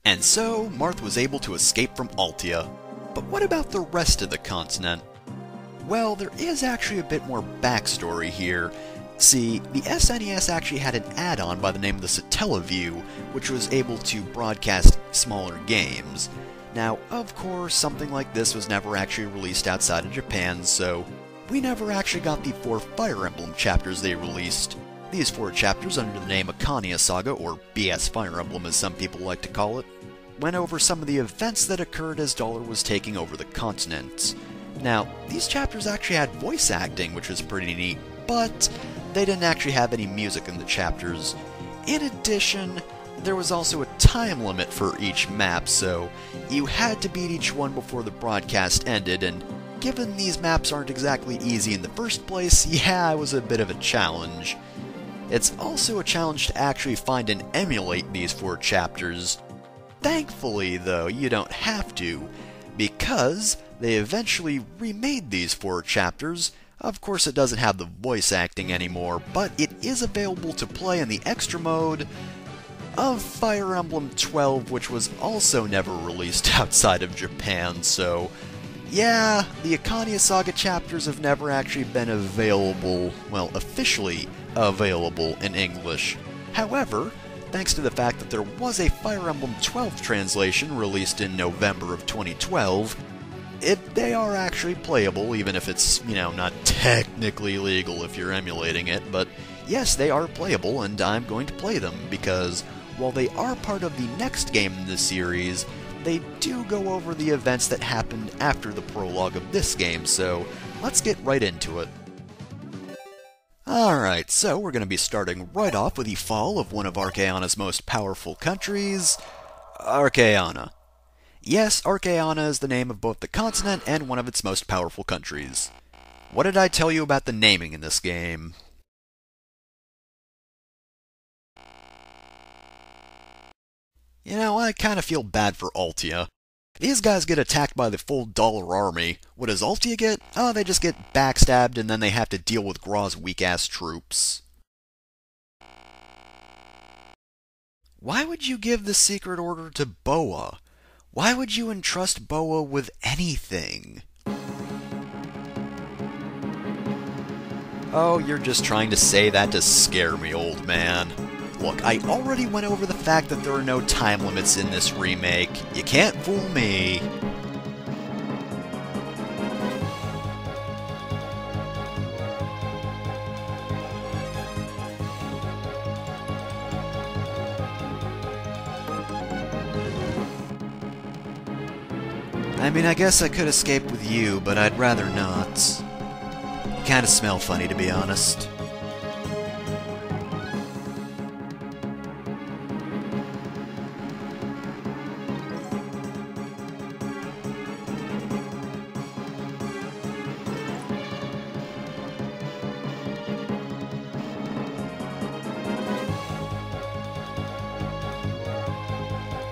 And so, Marth was able to escape from Altia. But what about the rest of the continent? Well, there is actually a bit more backstory here. See, the SNES actually had an add-on by the name of the Satellaview, which was able to broadcast smaller games. Now, of course, something like this was never actually released outside of Japan, so we never actually got the 4 Fire Emblem chapters they released. These 4 chapters, under the name Akania Saga, or BS Fire Emblem as some people like to call it, went over some of the events that occurred as Dollar was taking over the continent. Now, these chapters actually had voice acting, which was pretty neat, but they didn't actually have any music in the chapters. In addition, there was also a time limit for each map, so you had to beat each one before the broadcast ended, and given these maps aren't exactly easy in the first place, yeah, it was a bit of a challenge. It's also a challenge to actually find and emulate these 4 chapters. Thankfully, though, you don't have to, because they eventually remade these 4 chapters. Of course, it doesn't have the voice acting anymore, but it is available to play in the extra mode of Fire Emblem 12, which was also never released outside of Japan, so yeah, the Akania Saga chapters have never actually been available, well, officially available in English. However, thanks to the fact that there was a Fire Emblem 12 translation released in November of 2012, they are actually playable, even if it's, not technically legal if you're emulating it, but yes, they are playable, and I'm going to play them, because while they are part of the next game in the series, they do go over the events that happened after the prologue of this game, so let's get right into it. Alright, so we're going to be starting right off with the fall of one of Archaeana's most powerful countries, Archaeana. Yes, Archaeana is the name of both the continent and one of its most powerful countries. What did I tell you about the naming in this game? I kind of feel bad for Altia. These guys get attacked by the full Dollar army. What does Altia get? Oh, they just get backstabbed and then they have to deal with Grau's weak-ass troops. Why would you give the secret order to Boa? Why would you entrust Boa with anything? Oh, you're just trying to say that to scare me, old man. Look, I already went over the fact that there are no time limits in this remake. You can't fool me. I mean, I guess I could escape with you, but I'd rather not. You kinda smell funny, to be honest.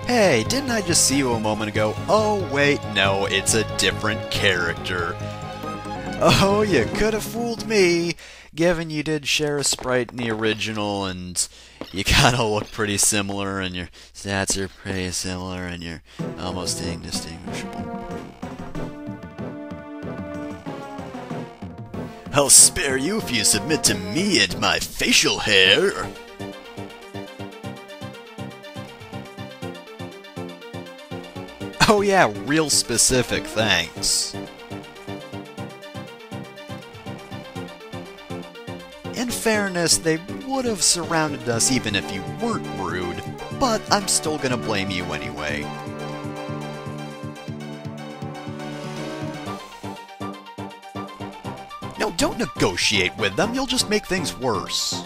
Hey, didn't I just see you a moment ago? Oh, wait, no, it's a different character. Oh, you could have fooled me, given you did share a sprite in the original, and you kinda look pretty similar, and your stats are pretty similar, and you're almost indistinguishable. I'll spare you if you submit to me and my facial hair. Oh yeah, real specific, thanks. In fairness, they would have surrounded us even if you weren't rude, but I'm still gonna blame you anyway. No, don't negotiate with them, you'll just make things worse.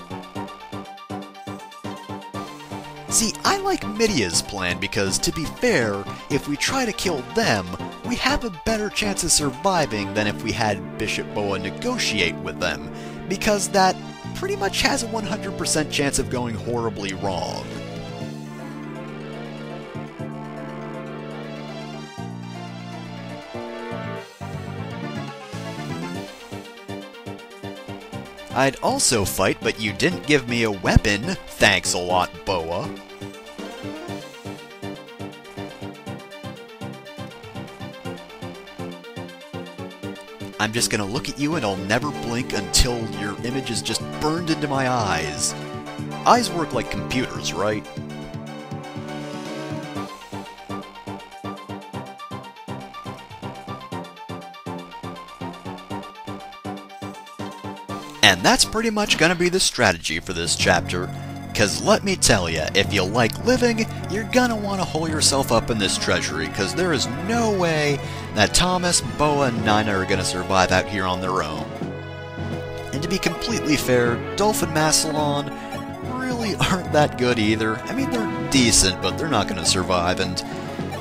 See, I like Midia's plan because, to be fair, if we try to kill them, we have a better chance of surviving than if we had Bishop Boa negotiate with them, because that pretty much has a 100% chance of going horribly wrong. I'd also fight, but you didn't give me a weapon. Thanks a lot, Boa. I'm just gonna look at you and I'll never blink until your image is just burned into my eyes. Eyes work like computers, right? And that's pretty much gonna be the strategy for this chapter. Cause let me tell ya, if you like living, you're gonna want to hole yourself up in this treasury, cause there is no way that Thomas, Boa, and Nina are gonna survive out here on their own. And to be completely fair, Dolph and Massillon really aren't that good either. I mean, they're decent, but they're not gonna survive, and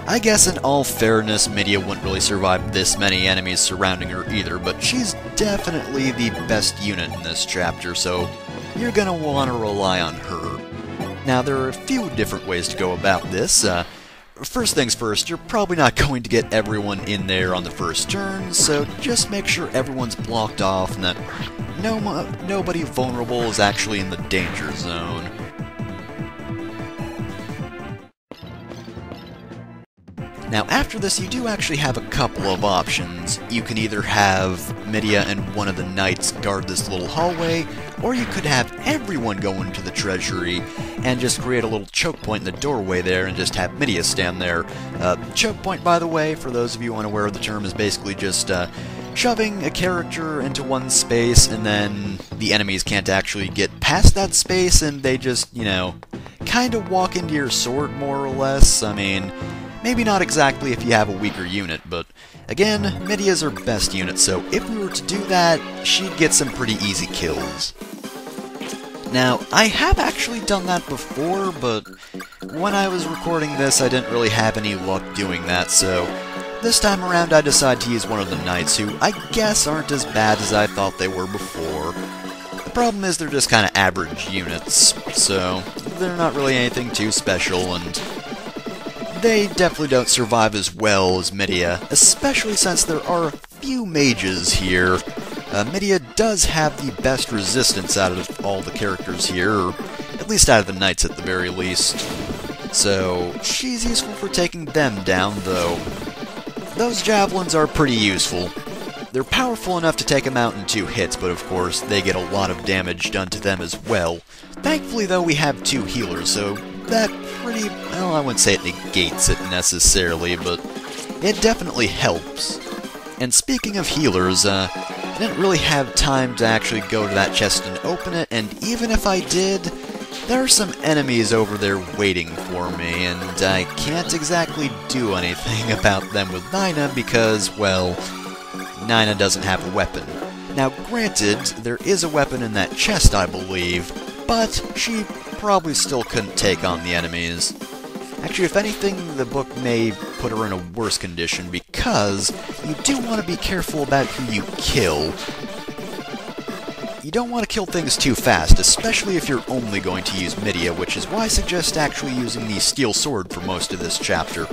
I guess in all fairness, Midia wouldn't really survive this many enemies surrounding her either, but she's definitely the best unit in this chapter, so you're gonna want to rely on her. Now, there are a few different ways to go about this. First things first, you're probably not going to get everyone in there on the first turn, so just make sure everyone's blocked off and that nobody vulnerable is actually in the danger zone. Now, after this, you do actually have a couple of options. You can either have Midia and one of the knights guard this little hallway, or you could have everyone go into the treasury and just create a little choke point in the doorway there and just have Midia stand there. Choke point, by the way, for those of you unaware of the term, is basically just shoving a character into one space, and then the enemies can't actually get past that space, and they just, you know, kind of walk into your sword, more or less. I mean, maybe not exactly if you have a weaker unit, but again, Midia's her best unit, so if we were to do that, she'd get some pretty easy kills. Now, I have actually done that before, but when I was recording this, I didn't really have any luck doing that, so this time around I decided to use one of the knights, who I guess aren't as bad as I thought they were before. The problem is they're just kind of average units, so they're not really anything too special, and they definitely don't survive as well as Midia, especially since there are a few mages here. Midia does have the best resistance out of all the characters here, or at least out of the knights at the very least. So, she's useful for taking them down, though. Those javelins are pretty useful. They're powerful enough to take them out in 2 hits, but of course, they get a lot of damage done to them as well. Thankfully, though, we have 2 healers, so that pretty, well, I wouldn't say it negates it necessarily, but it definitely helps. And speaking of healers, I didn't really have time to actually go to that chest and open it, and even if I did, there are some enemies over there waiting for me, and I can't exactly do anything about them with Nina because, well, Nina doesn't have a weapon. Now, granted, there is a weapon in that chest, I believe, but she probably still couldn't take on the enemies. Actually, if anything, the book may put her in a worse condition because you do want to be careful about who you kill. You don't want to kill things too fast, especially if you're only going to use Midia, which is why I suggest actually using the steel sword for most of this chapter.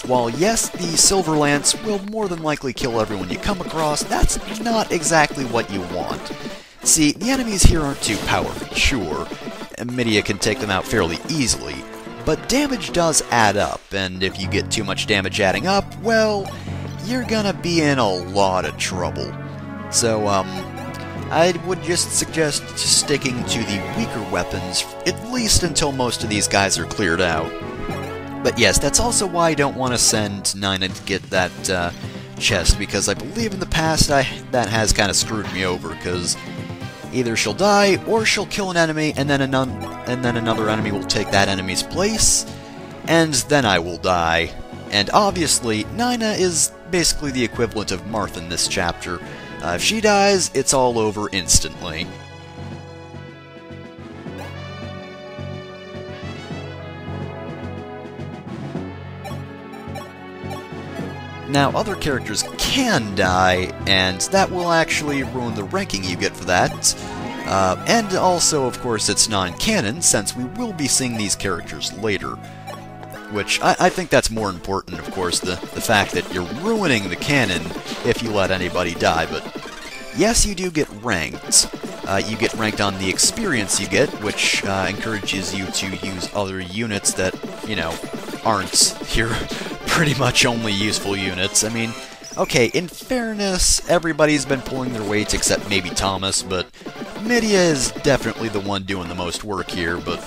While yes, the silver lance will more than likely kill everyone you come across, that's not exactly what you want. See, the enemies here aren't too powerful, sure, and Midia can take them out fairly easily, but damage does add up, and if you get too much damage adding up, well, you're gonna be in a lot of trouble. So, I would just suggest sticking to the weaker weapons, at least until most of these guys are cleared out. But yes, that's also why I don't want to send Nina to get that chest, because I believe in the past that has kind of screwed me over, because either she'll die, or she'll kill an enemy, and then another enemy will take that enemy's place, and then I will die. And obviously, Nina is basically the equivalent of Marth in this chapter. If she dies, it's all over instantly. Now, other characters can die, and that will actually ruin the ranking you get for that. And also, of course, it's non-canon, since we will be seeing these characters later. Which, I think that's more important, of course, the fact that you're ruining the canon if you let anybody die, but yes, you do get ranked. You get ranked on the experience you get, which encourages you to use other units that, you know, aren't your pretty much only useful units. I mean, Okay, in fairness, everybody's been pulling their weight except maybe Thomas, but Midia is definitely the one doing the most work here, but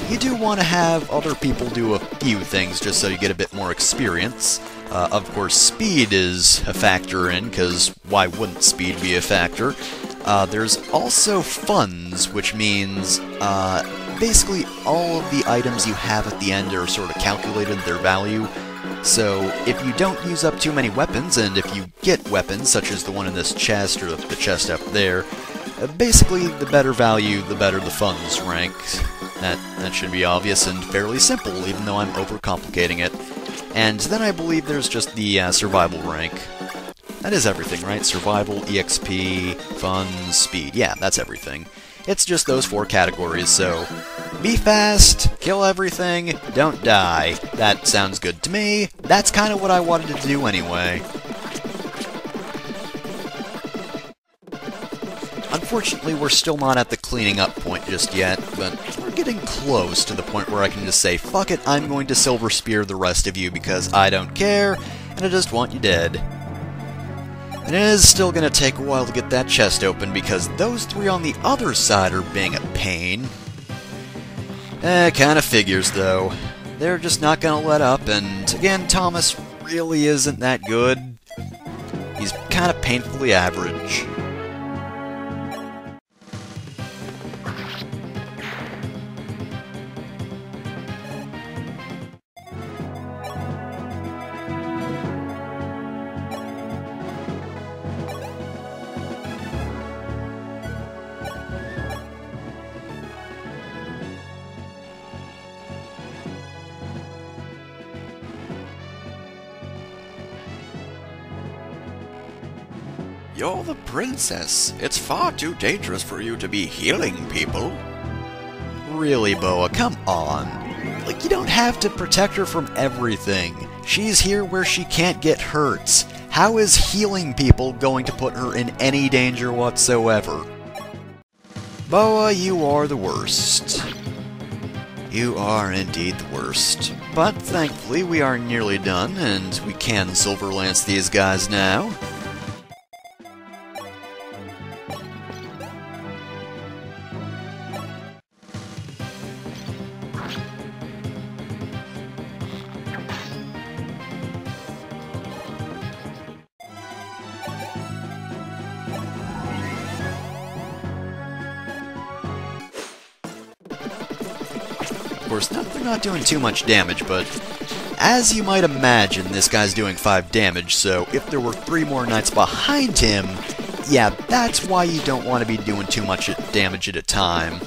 you do want to have other people do a few things just so you get a bit more experience. Of course, speed is a factor in, because why wouldn't speed be a factor? There's also funds, which means basically all of the items you have at the end are sort of calculated their value. So if you don't use up too many weapons, and if you get weapons, such as the one in this chest or the chest up there, basically the better value, the better the funds rank. That should be obvious and fairly simple, even though I'm overcomplicating it. And then I believe there's just the survival rank. That is everything, right? Survival, EXP, funds, speed. Yeah, that's everything. It's just those 4 categories, so be fast, kill everything, don't die. That sounds good to me. That's kind of what I wanted to do anyway. Unfortunately, we're still not at the cleaning up point just yet, but we're getting close to the point where I can just say, fuck it, I'm going to Silver Spear the rest of you because I don't care, and I just want you dead. And it is still going to take a while to get that chest open because those 3 on the other side are being a pain. Kinda figures, though. They're just not gonna let up, and again, Thomas really isn't that good. He's kinda painfully average. You're the princess. It's far too dangerous for you to be healing people. Really, Boa, come on. Like, you don't have to protect her from everything. She's here where she can't get hurt. How is healing people going to put her in any danger whatsoever? Boa, you are the worst. You are indeed the worst. But thankfully, we are nearly done, and we can Silver Lance these guys now. Of course, they're not doing too much damage, but as you might imagine, this guy's doing 5 damage, so if there were 3 more knights behind him, yeah, that's why you don't want to be doing too much damage at a time.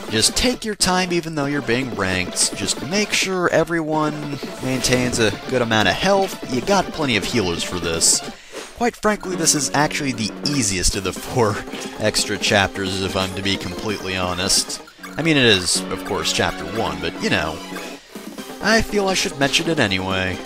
Just take your time even though you're being ranked, just make sure everyone maintains a good amount of health. You got plenty of healers for this. Quite frankly, this is actually the easiest of the 4 extra chapters, if I'm to be completely honest. I mean, it is, of course, Chapter 1, but, you know, I feel I should mention it anyway.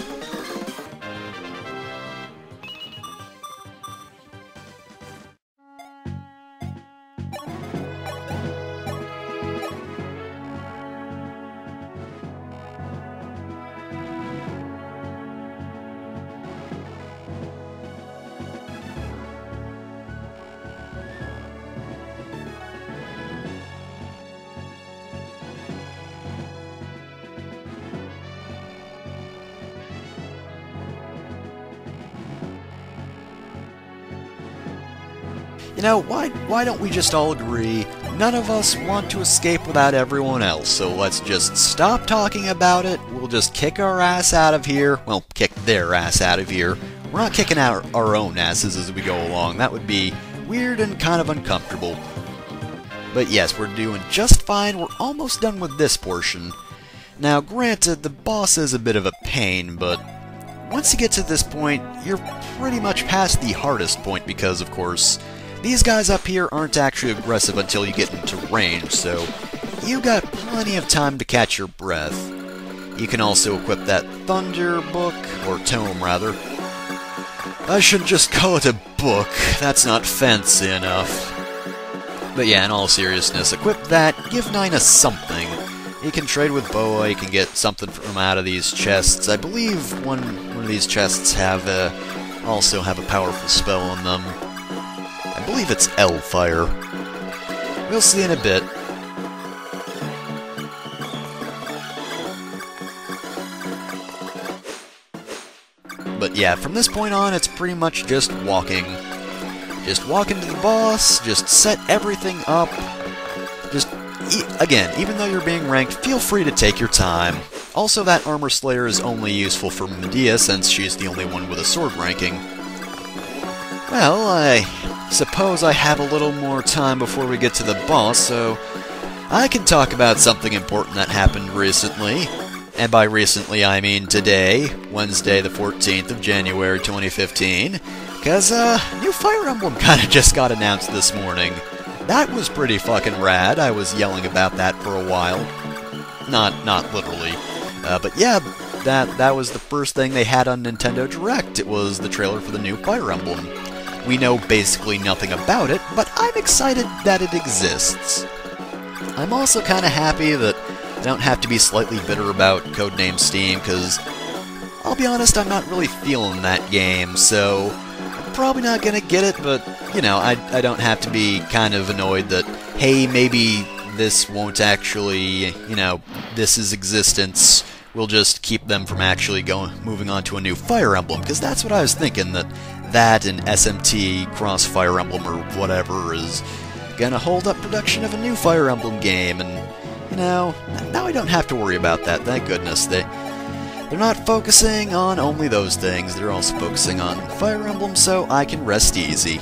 You know, why don't we just all agree, none of us want to escape without everyone else, so let's just stop talking about it, we'll just kick our ass out of here, well, kick their ass out of here. We're not kicking out our own asses as we go along, that would be weird and kind of uncomfortable. But yes, we're doing just fine, we're almost done with this portion. Now, granted, the boss is a bit of a pain, but once you get to this point, you're pretty much past the hardest point because, of course, these guys up here aren't actually aggressive until you get into range, so you got plenty of time to catch your breath. You can also equip that Thunder Book, or Tome rather. I should just call it a book, that's not fancy enough. But yeah, in all seriousness, equip that, give Nina something. You can trade with Boa, you can get something from out of these chests. I believe one of these chests have also have a powerful spell on them. I believe it's L Fire. We'll see in a bit. But yeah, from this point on, it's pretty much just walking. Just walk into the boss, just set everything up. Just, again, even though you're being ranked, feel free to take your time. Also, that Armor Slayer is only useful for Midia, since she's the only one with a sword ranking. Well, I suppose I have a little more time before we get to the boss, so I can talk about something important that happened recently. And by recently, I mean today, Wednesday the 14th of January 2015, because new Fire Emblem kind of just got announced this morning. That was pretty fucking rad. I was yelling about that for a while. Not literally. But yeah, that was the first thing they had on Nintendo Direct. It was the trailer for the new Fire Emblem. We know basically nothing about it, but I'm excited that it exists. I'm also kind of happy that I don't have to be slightly bitter about Codename Steam, because I'll be honest, I'm not really feeling that game, so I'm probably not gonna get it, but, you know, I don't have to be kind of annoyed that, hey, maybe this won't actually, you know, this is existence. We'll just keep them from actually moving on to a new Fire Emblem, because that's what I was thinking, that and SMT, Cross Fire Emblem, or whatever, is gonna hold up production of a new Fire Emblem game, and, you know, now I don't have to worry about that, thank goodness. They're not focusing on only those things, they're also focusing on Fire Emblem, so I can rest easy.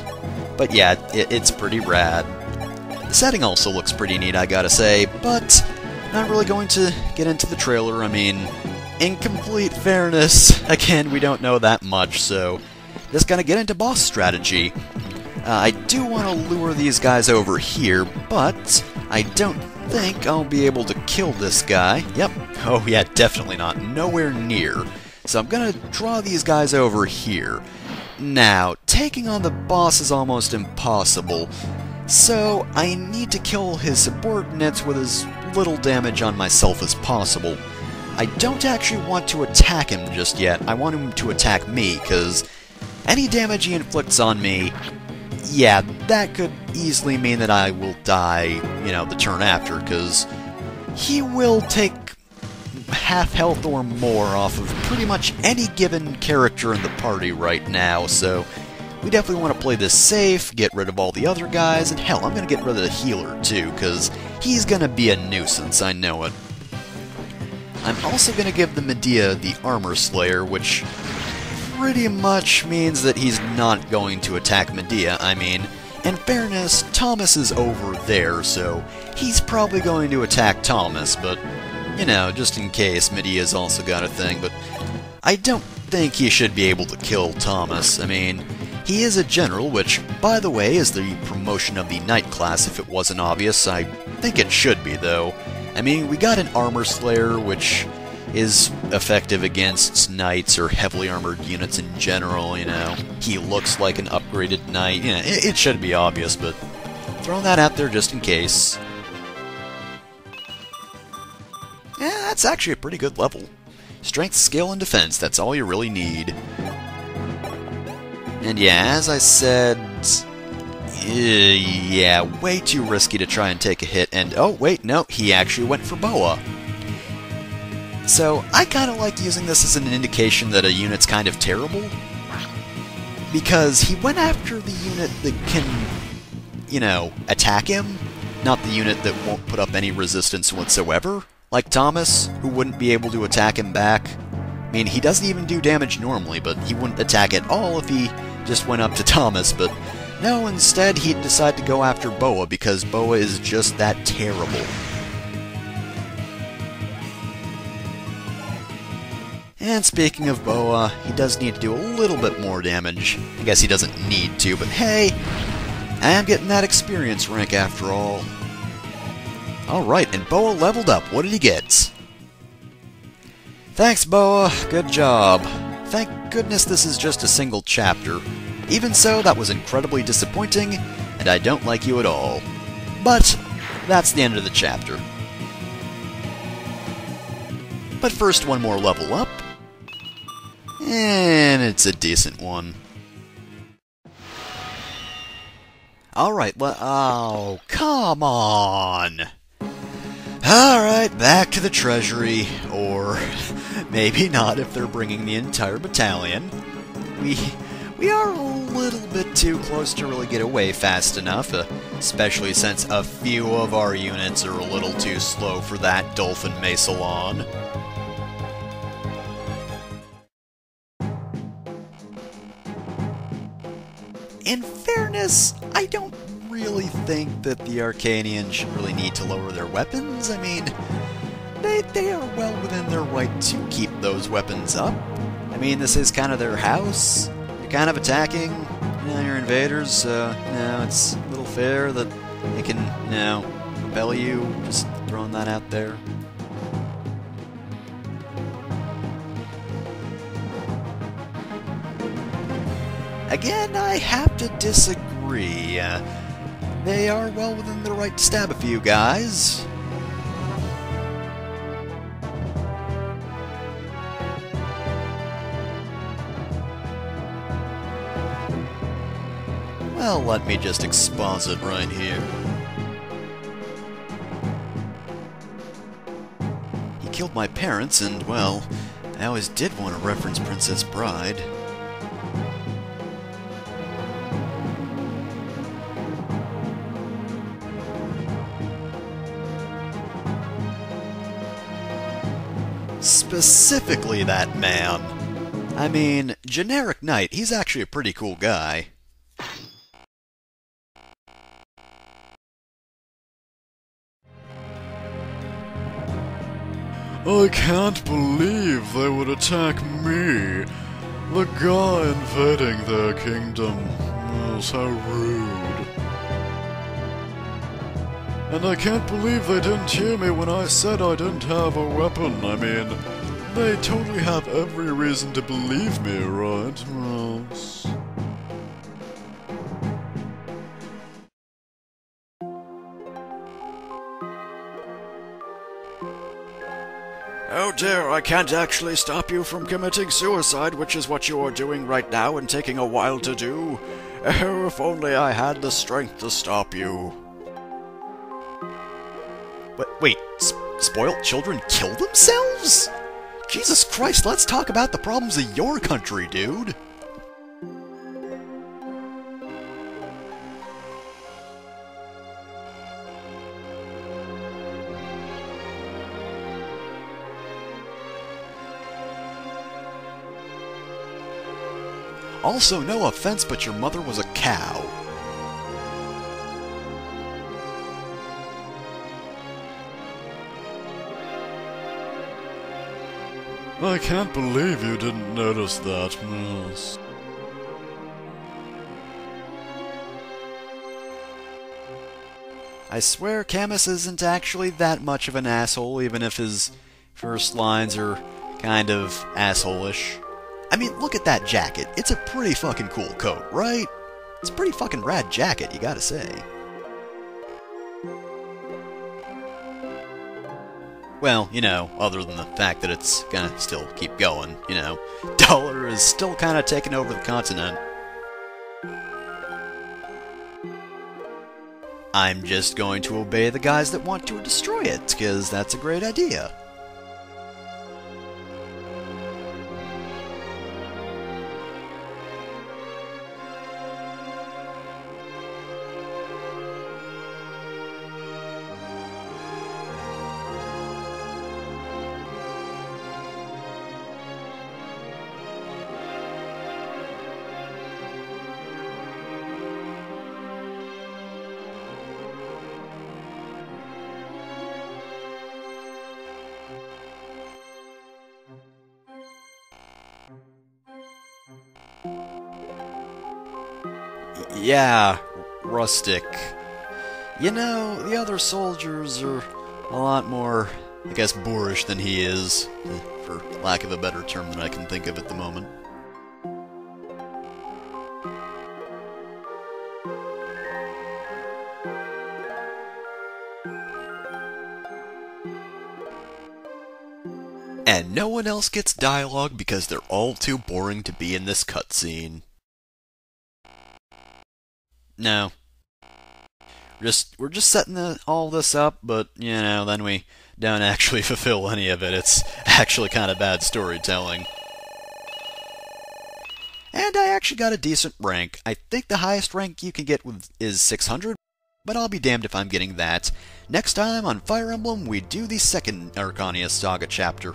But yeah, it's pretty rad. The setting also looks pretty neat, I gotta say, but not really going to get into the trailer. I mean, in complete fairness, again, we don't know that much, so just gonna get into boss strategy. I do want to lure these guys over here, but I don't think I'll be able to kill this guy. Yep. Oh yeah, definitely not. Nowhere near. So I'm gonna draw these guys over here. Now, taking on the boss is almost impossible, so I need to kill his subordinates with as little damage on myself as possible. I don't actually want to attack him just yet. I want him to attack me, because any damage he inflicts on me, yeah, that could easily mean that I will die, you know, the turn after, because he will take half health or more off of pretty much any given character in the party right now, so we definitely want to play this safe, get rid of all the other guys, and hell, I'm going to get rid of the healer too, because he's going to be a nuisance, I know it. I'm also going to give the Midia the Armor Slayer, which pretty much means that he's not going to attack Midia. I mean, in fairness, Thomas is over there, so he's probably going to attack Thomas, but, you know, just in case, Midia's also got a thing, but I don't think he should be able to kill Thomas. I mean, he is a general, which, by the way, is the promotion of the Knight class, if it wasn't obvious. I think it should be, though. I mean, we got an Armor Slayer, which is effective against knights or heavily armored units in general, you know. He looks like an upgraded knight. Yeah, it should be obvious, but throwing that out there just in case. Yeah, that's actually a pretty good level. Strength, skill, and defense, that's all you really need. And yeah, as I said, yeah, way too risky to try and take a hit, and oh wait, no, he actually went for Boa. So, I kind of like using this as an indication that a unit's kind of terrible, because he went after the unit that can, you know, attack him, not the unit that won't put up any resistance whatsoever, like Thomas, who wouldn't be able to attack him back. I mean, he doesn't even do damage normally, but he wouldn't attack at all if he just went up to Thomas, but no, instead he'd decide to go after Boa, because Boa is just that terrible. And speaking of Boa, he does need to do a little bit more damage. I guess he doesn't need to, but hey, I am getting that experience rank after all. Alright, and Boa leveled up. What did he get? Thanks, Boa. Good job. Thank goodness this is just a single chapter. Even so, that was incredibly disappointing, and I don't like you at all. But that's the end of the chapter. But first, one more level up. And it's a decent one. Alright, oh, come on! Alright, back to the Treasury. Or maybe not if they're bringing the entire battalion. We are a little bit too close to really get away fast enough, especially since a few of our units are a little too slow for that Dolphin Macelon. In fairness, I don't really think that the Arcanians should really need to lower their weapons. I mean, they are well within their right to keep those weapons up. I mean, this is kind of their house. You're kind of attacking, your invaders, so, it's a little fair that they can, repel you. Just throwing that out there. Again, I have to disagree. They are well within their right to stab a few guys. Well, let me just exposit right here. He killed my parents, and, well, I always did want to reference Princess Bride. Specifically that man. I mean, generic knight, he's actually a pretty cool guy. I can't believe they would attack me. The guy invading their kingdom. Oh, so rude. And I can't believe they didn't hear me when I said I didn't have a weapon. I mean, they totally have every reason to believe me, right? Yes. Oh dear, I can't actually stop you from committing suicide, which is what you are doing right now and taking a while to do. Oh, if only I had the strength to stop you. But wait, spoiled children kill themselves? Jesus Christ, let's talk about the problems of your country, dude. Also, no offense, but your mother was a cow. I can't believe you didn't notice that, Mills. I swear Camus isn't actually that much of an asshole, even if his first lines are kind of asshole-ish. I mean, look at that jacket. It's a pretty fucking cool coat, right? It's a pretty fucking rad jacket, you gotta say. Well, other than the fact that it's gonna still keep going, Dollar is still kinda taking over the continent. I'm just going to obey the guys that want to destroy it, because that's a great idea. Yeah, rustic. The other soldiers are a lot more, I guess, boorish than he is, for lack of a better term that I can think of at the moment. And no one else gets dialogue because they're all too boring to be in this cutscene. No. We're just setting all this up, but then we don't actually fulfill any of it. It's actually kind of bad storytelling. And I actually got a decent rank. I think the highest rank you can get is 600, but I'll be damned if I'm getting that. Next time on Fire Emblem, we do the second Arcania Saga chapter.